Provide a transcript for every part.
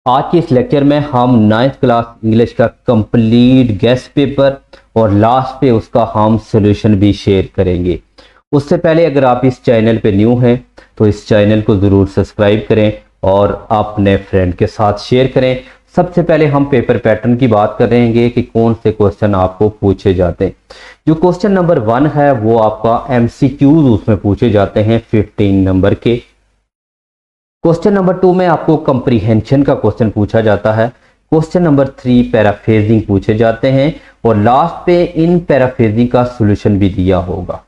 आज के इस लेक्चर में हम 9th क्लास इंग्लिश का कंप्लीट गेस्ट पेपर और लास्ट पे उसका हम सॉल्यूशन भी शेयर करेंगे। उससे पहले अगर आप इस चैनल पे न्यू हैं तो इस चैनल को ज़रूर सब्सक्राइब करें और अपने फ्रेंड के साथ शेयर करें। सबसे पहले हम पेपर पैटर्न की बात करेंगे कि कौन से क्वेश्चन आपको पूछे जाते हैं। जो क्वेश्चन नंबर 1 है वो आपका MCQs उसमें पूछे जाते हैं 15 नंबर के। क्वेश्चन नंबर 2 में आपको कंप्रीहेंशन का क्वेश्चन पूछा जाता है। क्वेश्चन नंबर 3 पैराफ्रेजिंग पूछे जाते हैं और लास्ट पे इन पैराफ्रेजिंग का सॉल्यूशन भी दिया होगा।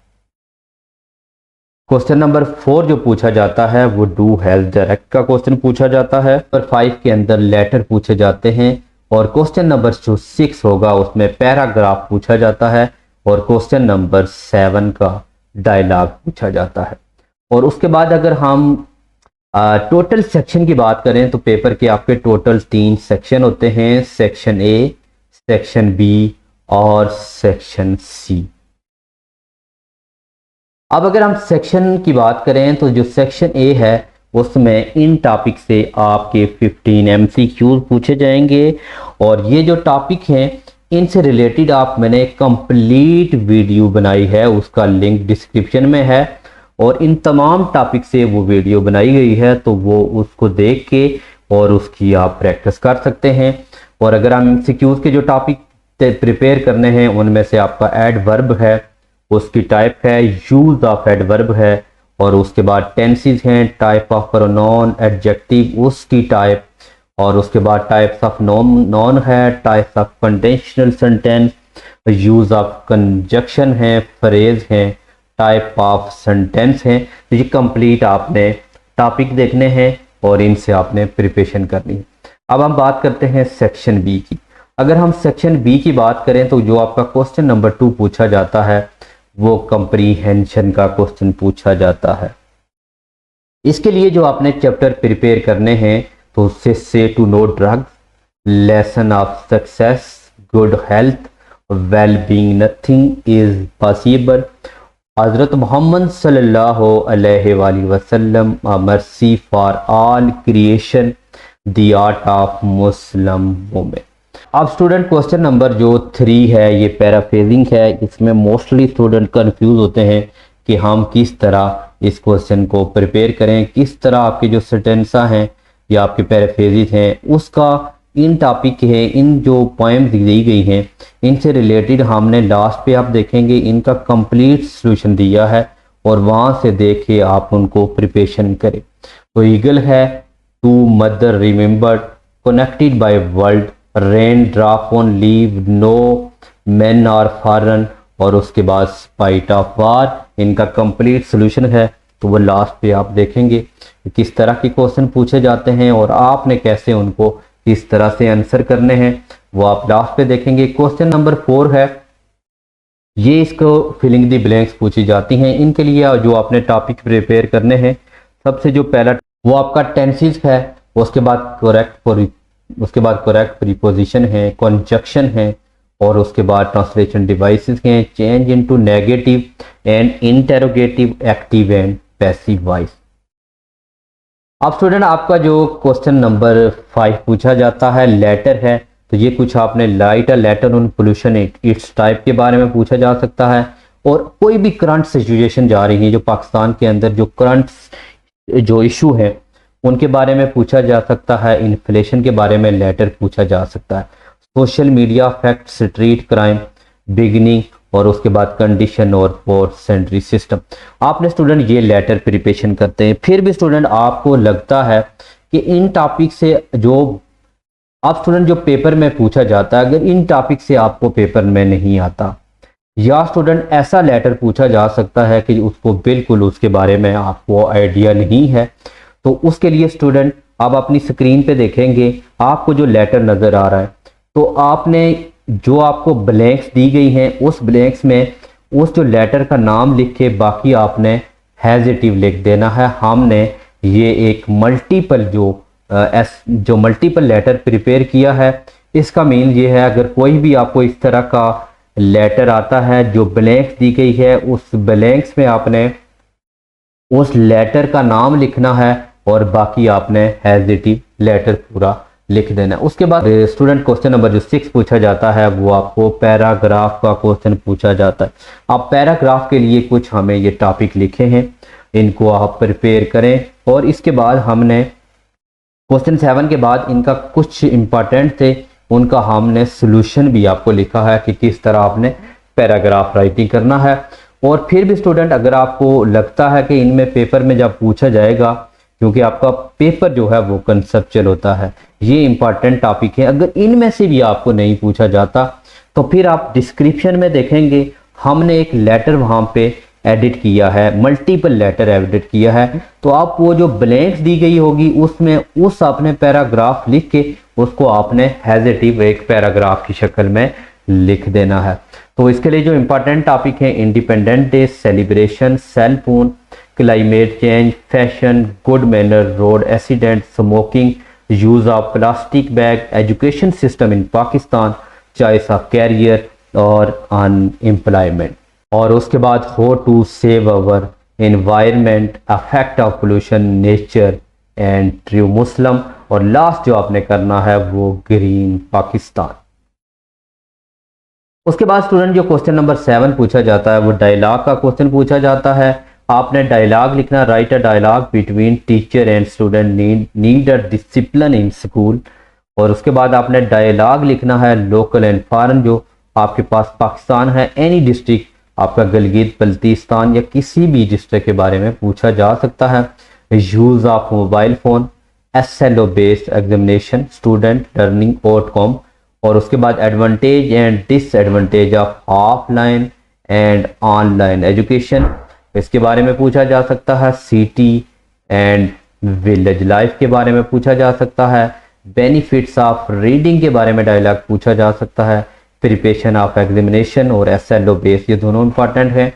क्वेश्चन नंबर 4 जो पूछा जाता है वो डू हेल्थ डायरेक्ट का क्वेश्चन पूछा जाता है। नंबर 5 के अंदर लेटर पूछे जाते हैं और क्वेश्चन नंबर जो 6 होगा उसमें पैराग्राफ पूछा जाता है और क्वेश्चन नंबर 7 का डायलॉग पूछा जाता है। और उसके बाद अगर हम टोटल सेक्शन की बात करें तो पेपर के आपके टोटल 3 सेक्शन होते हैं, सेक्शन ए, सेक्शन बी और सेक्शन सी। अब अगर हम सेक्शन की बात करें तो जो सेक्शन ए है उसमें इन टॉपिक से आपके 15 MCQs पूछे जाएंगे और ये जो टॉपिक हैं इनसे रिलेटेड मैंने कंप्लीट वीडियो बनाई है, उसका लिंक डिस्क्रिप्शन में है और इन तमाम टॉपिक से वो वीडियो बनाई गई है, तो वो उसको देख के और उसकी आप प्रैक्टिस कर सकते हैं। और अगर हम MCQs के जो टॉपिक प्रिपेयर करने हैं उनमें से आपका एडवर्ब है, उसकी टाइप है, यूज ऑफ एडवर्ब है और उसके बाद टेंसेस हैं, टाइप ऑफ प्रोनाउन, एडजेक्टिव उसकी टाइप और उसके बाद टाइप्स ऑफ नॉन है, types of conditional sentence, use of conjunction है, फ्रेज हैं, टाइप ऑफ सेंटेंस हैं। तो ये कंप्लीट आपने टॉपिक देखने हैं और इनसे आपने प्रिपरेशन करनी है। अब हम बात करते हैं सेक्शन बी की। अगर हम सेक्शन बी की बात करें तो जो आपका क्वेश्चन नंबर 2 पूछा जाता है वो कंप्रीहेंशन का क्वेश्चन पूछा जाता है। इसके लिए जो आपने चैप्टर प्रिपेयर करने हैं तो उससे से to no drugs, lesson of success, good health, well being, nothing is possible, हजरत मोहम्मद सल्लल्लाहु अलैहि वसल्लम, mercy for all creation, the art of Muslim women. अब स्टूडेंट क्वेश्चन नंबर जो 3 है ये पैराफ्रेजिंग है। इसमें मोस्टली स्टूडेंट कंफ्यूज होते हैं कि हम किस तरह इस क्वेश्चन को प्रिपेयर करें, किस तरह आपकी जो सेंटेंसा हैं या आपके पैराफ्रेजिस हैं उसका इन टॉपिक है, इन जो पॉइंट्स दी गई हैं इनसे रिलेटेड हमने लास्ट पे आप देखेंगे इनका कंप्लीट सॉल्यूशन दिया है और वहां से देख के आप उनको प्रिपरेशन करें। तो ईगल है, to mother remembered, connected by world, rain drop on leave, no man और फॉरन और उसके बाद स्पाइट ऑफ वार, इनका कंप्लीट सॉल्यूशन है। तो वो लास्ट पे आप देखेंगे किस तरह के क्वेश्चन पूछे जाते हैं और आपने कैसे उनको किस तरह से आंसर करने हैं वो आप लास्ट पे देखेंगे। क्वेश्चन नंबर 4 है, ये इसको फिलिंग दी ब्लैंक्स पूछी जाती हैं। इनके लिए जो आपने टॉपिक प्रिपेयर करने हैं सबसे जो पहला वो आपका टेंसेस है, उसके बाद करेक्ट प्रीपोजिशन है, कंजक्शन है और उसके बाद ट्रांसलेशन डिवाइसेस हैं, change into negative and interrogative, active and passive voice. अब स्टूडेंट आपका जो क्वेश्चन नंबर 5 पूछा जाता है लेटर है, तो ये कुछ आपने light a later on pollution it's type के बारे में पूछा जा सकता है और कोई भी करंट सिचुएशन जा रही है जो पाकिस्तान के अंदर जो करंट जो इशू है उनके बारे में पूछा जा सकता है। इन्फ्लेशन के बारे में लेटर पूछा जा सकता है, social media fact, street crime, beginning और उसके बाद कंडीशन और पोस्ट सेंट्री सिस्टम। आपने स्टूडेंट ये लेटर प्रिपरेशन करते हैं, फिर भी स्टूडेंट आपको लगता है कि इन टॉपिक से जो आप स्टूडेंट जो पेपर में पूछा जाता है अगर इन टॉपिक से आपको पेपर में नहीं आता या स्टूडेंट ऐसा लेटर पूछा जा सकता है कि उसको बिल्कुल उसके बारे में आपको आइडिया नहीं है, तो उसके लिए स्टूडेंट आप अपनी स्क्रीन पे देखेंगे आपको जो लेटर नजर आ रहा है तो आपने जो आपको ब्लैंक्स दी गई हैं उस ब्लैंक्स में उस जो लेटर का नाम लिख के बाकी आपने हेजिटिव लिख देना है। हमने ये एक मल्टीपल जो मल्टीपल लेटर प्रिपेयर किया है, इसका मीन ये है अगर कोई भी आपको इस तरह का लेटर आता है जो ब्लैंक्स दी गई है उस ब्लैंक्स में आपने उस लेटर का नाम लिखना है और बाकी आपने हेजिटिव लेटर पूरा लिख देना। उसके बाद स्टूडेंट क्वेश्चन नंबर जो 6 पूछा जाता है वो आपको पैराग्राफ का क्वेश्चन पूछा जाता है। आप पैराग्राफ के लिए कुछ हमें ये टॉपिक लिखे हैं, इनको आप प्रिपेयर करें। और इसके बाद हमने क्वेश्चन 7 के बाद इनका कुछ इंपॉर्टेंट थे, उनका हमने सोल्यूशन भी आपको लिखा है कि किस तरह आपने पैराग्राफ राइटिंग करना है। और फिर भी स्टूडेंट अगर आपको लगता है कि इनमें पेपर में जब पूछा जाएगा, क्योंकि आपका पेपर जो है वो कंसेप्चुअल होता है, ये इंपॉर्टेंट टॉपिक है, अगर इनमें से भी आपको नहीं पूछा जाता तो फिर आप डिस्क्रिप्शन में देखेंगे हमने एक लेटर वहाँ पे एडिट किया है, मल्टीपल लेटर एडिट किया है। तो आप वो जो ब्लैंक्स दी गई होगी उसमें उस आपने पैराग्राफ लिख के उसको आपने हैजेटिव एक पैराग्राफ की शक्ल में लिख देना है। तो इसके लिए जो इंपॉर्टेंट टॉपिक है, independence day celebration, cell phone, climate change, fashion, good manner, road accident, smoking, use of plastic bag, education system in Pakistan, choice of career और अनएम्प्लॉयमेंट। और उसके बाद how to save our environment, affect of pollution, nature and true Muslim. और last जो आपने करना है वो ग्रीन पाकिस्तान। उसके बाद स्टूडेंट जो क्वेश्चन नंबर 7 पूछा जाता है वो डायलॉग का क्वेश्चन पूछा जाता है। आपने डायलॉग लिखना, write a dialogue between teacher and student need a discipline in school. और उसके बाद आपने डायलॉग लिखना है लोकल एंड फॉरेन, जो आपके पास पाकिस्तान है, एनी डिस्ट्रिक्ट, आपका गिलगित बल्तिस्तान या किसी भी डिस्ट्रिक्ट के बारे में पूछा जा सकता है। Use of mobile phone, SLO based examination, student learning outcome. और उसके बाद advantage and disadvantage of offline and online education, इसके बारे में पूछा जा सकता है। सिटी एंड विलेज लाइफ के बारे में पूछा जा सकता है। बेनिफिट्स ऑफ रीडिंग के बारे में डायलॉग पूछा जा सकता है। प्रिपरेशन ऑफ एग्जामिनेशन और SLO बेस, ये दोनों इंपॉर्टेंट हैं।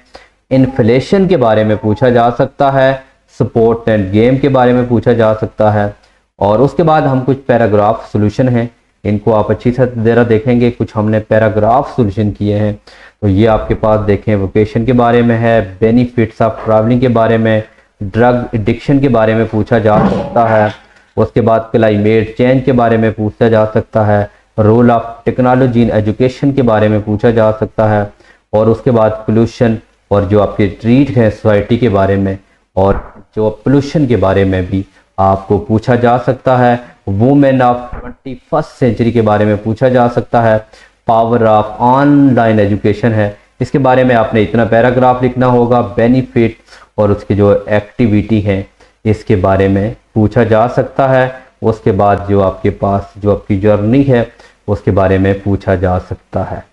इन्फ्लेशन के बारे में पूछा जा सकता है। स्पोर्ट एंड गेम के बारे में पूछा जा सकता है। और उसके बाद हम कुछ पैराग्राफ सॉल्यूशन हैं, इनको आप अच्छी तरह देखेंगे। कुछ हमने पैराग्राफ सॉल्यूशन किए हैं, तो ये आपके पास देखें वोकेशन के बारे में है, बेनिफिट्स ऑफ ट्रैवलिंग के बारे में, ड्रग एडिक्शन के बारे में पूछा जा सकता है। उसके बाद क्लाइमेट चेंज के बारे में पूछा जा सकता है। Role of technology in education के बारे में पूछा जा सकता है। और उसके बाद पोल्यूशन और जो आपके ट्रीट है सोसाइटी के बारे में, और जो पोल्यूशन के बारे में भी आपको पूछा जा सकता है। वुमेन ऑफ 21st सेंचुरी के बारे में पूछा जा सकता है। पावर ऑफ ऑनलाइन एजुकेशन है, इसके बारे में आपने इतना पैराग्राफ लिखना होगा। बेनिफिट और उसके जो एक्टिविटी है इसके बारे में पूछा जा सकता है। उसके बाद जो आपके पास जो आपकी जर्नी है उसके बारे में पूछा जा सकता है।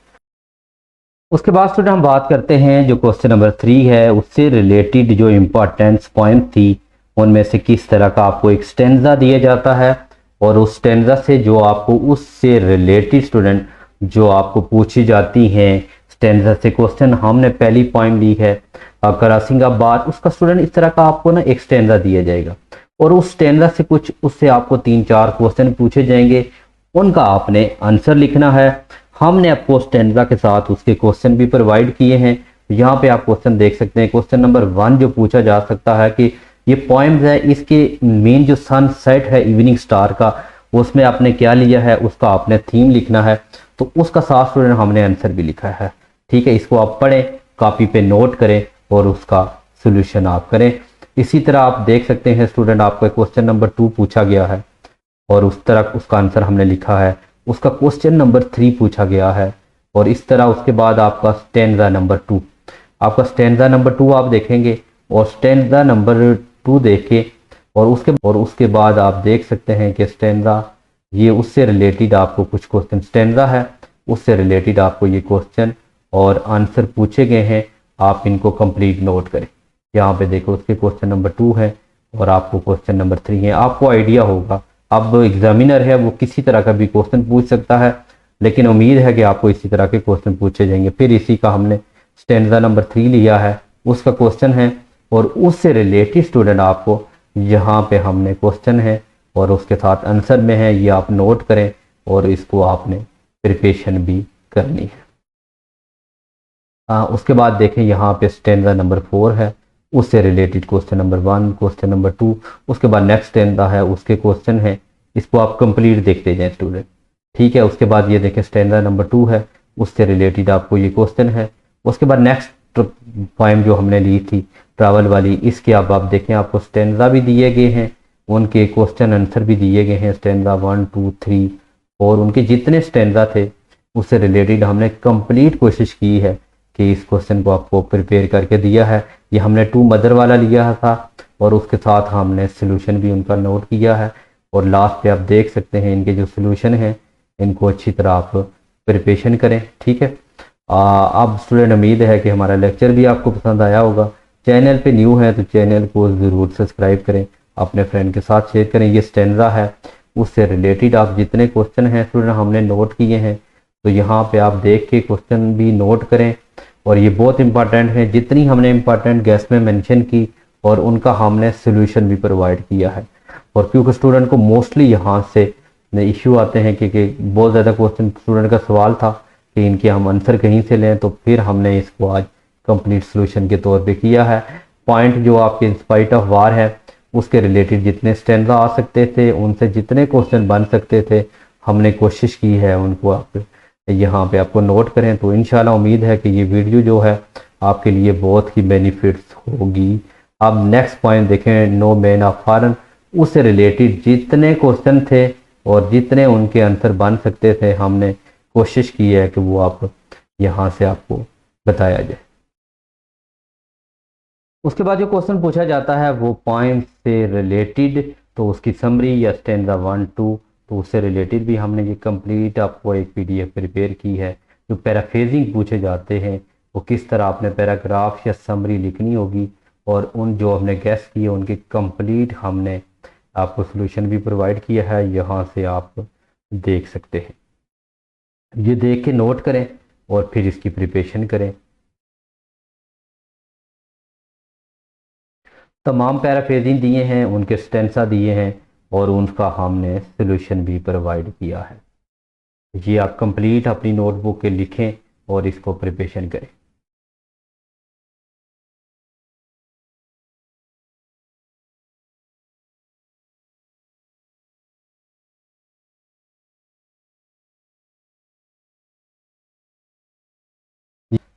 उसके बाद स्टूडेंट हम बात करते हैं जो क्वेश्चन नंबर 3 है, उससे रिलेटेड जो इम्पोर्टेंस पॉइंट थी उनमें से किस तरह का आपको एक स्टेंजा दिया जाता है, और उस स्टेंजा से जो आपको उससे रिलेटेड स्टूडेंट जो आपको पूछी जाती हैं स्टेंजा से क्वेश्चन। हमने पहली पॉइंट ली है क्रॉसिंग अ बार, उसका स्टूडेंट इस तरह का आपको ना एक स्टेंजा दिया जाएगा, और उस स्टेंजा से कुछ उससे आपको 3-4 क्वेश्चन पूछे जाएंगे, उनका आपने आंसर लिखना है। हमने आपको स्टेंजा के साथ उसके क्वेश्चन भी प्रोवाइड किए हैं। यहाँ पे आप क्वेश्चन देख सकते हैं। क्वेश्चन नंबर 1 जो पूछा जा सकता है कि ये पॉइंट है, इसके मेन जो सनसेट है इवनिंग स्टार का, उसमें आपने क्या लिया है, उसका आपने थीम लिखना है। तो उसका साथ स्टूडेंट हमने आंसर भी लिखा है। ठीक है, इसको आप पढ़ें, कॉपी पे नोट करें और उसका सोल्यूशन आप करें। इसी तरह आप देख सकते हैं स्टूडेंट, आपको क्वेश्चन नंबर 2 पूछा गया है और उस तरह उसका आंसर हमने लिखा है। उसका क्वेश्चन नंबर 3 पूछा गया है, और इस तरह उसके बाद आपका स्टेंजा नंबर 2, आपका स्टेंजा नंबर 2 आप देखेंगे और स्टेंजा नंबर 2 देखे और उसके बाद आप देख सकते हैं कि स्टेंजा ये उससे रिलेटेड आपको कुछ क्वेश्चन, स्टेंजा है उससे रिलेटेड आपको ये क्वेश्चन और आंसर पूछे गए हैं। आप इनको कंप्लीट नोट करें। यहाँ पे देखो उसके क्वेश्चन नंबर 2 है और आपको क्वेश्चन नंबर 3 है। आपको आइडिया होगा, अब एग्जामिनर है वो किसी तरह का भी क्वेश्चन पूछ सकता है, लेकिन उम्मीद है कि आपको इसी तरह के क्वेश्चन पूछे जाएंगे। फिर इसी का हमने स्टेंजा नंबर 3 लिया है, उसका क्वेश्चन है और उससे रिलेटेड स्टूडेंट आपको यहाँ पे हमने क्वेश्चन है और उसके साथ आंसर में है, ये आप नोट करें और इसको आपने प्रिपरेशन भी करनी है। उसके बाद देखें यहाँ पे स्टेंजा नंबर 4 है, उससे related question number 1, question number 2, उसके बाद नेक्स्ट स्टेंजा है उसके क्वेश्चन है, इसको आप कंप्लीट देखते जाएं स्टूडेंट। ठीक है, उसके बाद ये देखें स्टैंडर्ड नंबर 2 है, उससे रिलेटेड आपको ये क्वेश्चन है। उसके बाद नेक्स्ट पोएम जो हमने ली थी ट्रैवल वाली, इसके आप देखें आपको स्टैंडर्ड भी दिए गए हैं, उनके क्वेश्चन आंसर भी दिए गए हैं, स्टैंडर्ड 1 2 3 और उनके जितने स्टैंडर्ड थे उससे रिलेटेड हमने कंप्लीट कोशिश की है कि इस क्वेश्चन को आपको प्रिपेयर करके दिया है। ये हमने 2 मदर वाला लिया था और उसके साथ हमने सोल्यूशन भी उनका नोट किया है और लास्ट पे आप देख सकते हैं इनके जो सोल्यूशन हैं इनको अच्छी तरह आप प्रिपरेशन करें। ठीक है, अब स्टूडेंट उम्मीद है कि हमारा लेक्चर भी आपको पसंद आया होगा। चैनल पे न्यू है तो चैनल को ज़रूर सब्सक्राइब करें, अपने फ्रेंड के साथ शेयर करें। ये स्टैंडर्ड है, उससे रिलेटेड आप जितने क्वेश्चन हैं स्टूडेंट हमने नोट किए हैं, तो यहाँ पे आप देख के क्वेश्चन भी नोट करें और ये बहुत इंपॉर्टेंट है। जितनी हमने इंपॉर्टेंट गैस में मेंशन की और उनका हमने सोल्यूशन भी प्रोवाइड किया है। और क्योंकि स्टूडेंट को मोस्टली यहाँ से इश्यू आते हैं कि बहुत ज़्यादा क्वेश्चन स्टूडेंट का सवाल था कि इनके हम आंसर कहीं से लें, तो फिर हमने इसको आज कंप्लीट सोल्यूशन के तौर पे किया है। पॉइंट जो आपके इंस्पाइट ऑफ वार है उसके रिलेटेड जितने स्टैंडर्ड आ सकते थे, उनसे जितने क्वेश्चन बन सकते थे, हमने कोशिश की है उनको आप यहाँ पे आपको नोट करें। तो इंशाल्लाह उम्मीद है कि ये वीडियो जो है आपके लिए बहुत ही बेनिफिट्स होगी। अब नेक्स्ट पॉइंट देखें, नो मैन ऑफ फॉरेन, उससे रिलेटेड जितने क्वेश्चन थे और जितने उनके आंसर बन सकते थे हमने कोशिश की है कि वो आप यहाँ से आपको बताया जाए। उसके बाद जो क्वेश्चन पूछा जाता है वो पॉइंट से रिलेटेड, तो उसकी समरी या स्टैंडर्ड 1 2, तो उससे रिलेटेड भी हमने ये कंप्लीट आपको एक पीडीएफ प्रिपेयर की है। जो पैराफ्रेजिंग पूछे जाते हैं वो किस तरह आपने पैराग्राफ या समरी लिखनी होगी और उन जो हमने गेस किए उनके कंप्लीट हमने आपको सॉल्यूशन भी प्रोवाइड किया है, यहाँ से आप देख सकते हैं। ये देख के नोट करें और फिर इसकी प्रिपरेशन करें। तमाम पैराफ्रेजिंग दिए हैं, उनके स्टेंसा दिए हैं और उनका हमने सॉल्यूशन भी प्रोवाइड किया है। ये आप कंप्लीट अपनी नोटबुक के लिखें और इसको प्रिपरेशन करें।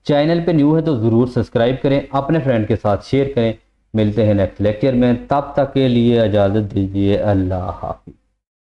चैनल पे न्यू है तो ज़रूर सब्सक्राइब करें, अपने फ्रेंड के साथ शेयर करें। मिलते हैं नेक्स्ट लेक्चर में, तब तक के लिए इजाज़त दीजिए। अल्लाह हाफिज़।